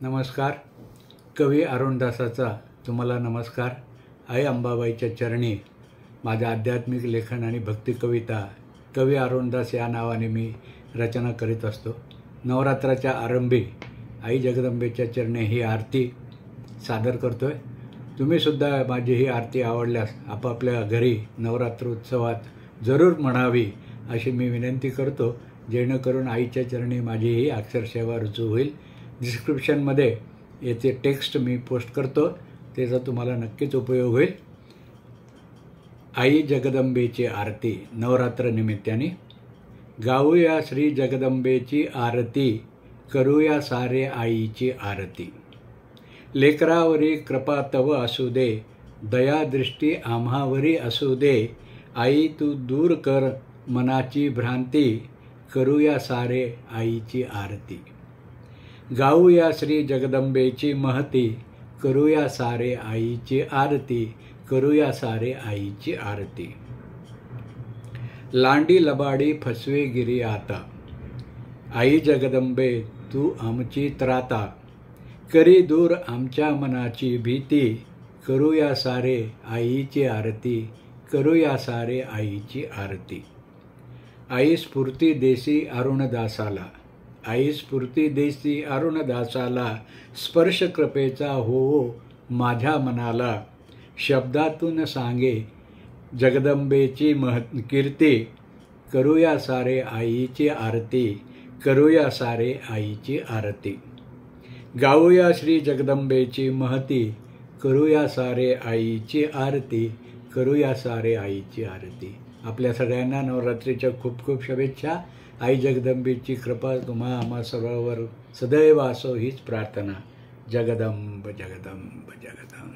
नमस्कार. कवी अरुणदासाचा तुम्हाला नमस्कार. आई अंबाबाईच्या चरणी माझं आध्यात्मिक लेखन आणि भक्ती कविता कवी अरुणदास या नावाने मी रचना करीत असतो. नवरात्राच्या आरंभी आई जगदंबेच्या चरणी ही आरती सादर करतो आहे. तुम्हीसुद्धा माझी ही आरती आवडल्यास आपापल्या घरी नवरात्र उत्सवात जरूर म्हणावी अशी मी विनंती करतो, जेणेकरून आईच्या चरणी माझी ही अक्षरसेवा रुजू होईल. डिस्क्रिप्शनमध्ये याचे टेक्स्ट मी पोस्ट करतो, त्याचा तुम्हाला नक्कीच उपयोग होईल. आई जगदंबेची आरती नवरात्र निमित्ताने. गाऊया श्री जगदंबेची आरती, करूया सारे आईची आरती. लेकरावरी कृपा तव असू दे, दयादृष्टी आम्हावरी असू दे. आई तू दूर कर मनाची भ्रांती, करूया सारे आईची आरती. गाऊया श्री जगदंबेची महती, करूया सारे आईची आरती, करूया सारे आईची आरती. लांडी लबाडी फसवे गिरी आता, आई जगदंबे तू आमची त्राता. करी दूर आमच्या मनाची भीती, करूया सारे आईची आरती, करूया सारे आईची आरती. आई स्फूर्ती देसी अरुणदासाला, आई स्फूर्ती देसी अरुणदासाला. स्पर्श कृपेचा हो माझ्या मनाला, शब्दातून सांगे जगदंबेची कीर्ती. करूया सारे आईची आरती, करूया सारे आईची आरती. गाऊया श्री जगदंबेची महती, करूया सारे आईची आरती, करूया सारे आईची आरती. आपल्या सगळ्यांना नवरात्रीच्या खूप खूप शुभेच्छा. आई जगदंबेची कृपा तुम्हा आम्हा सर्वांवर सदैव असो हीच प्रार्थना. जगदंब जगदंब जगदंब.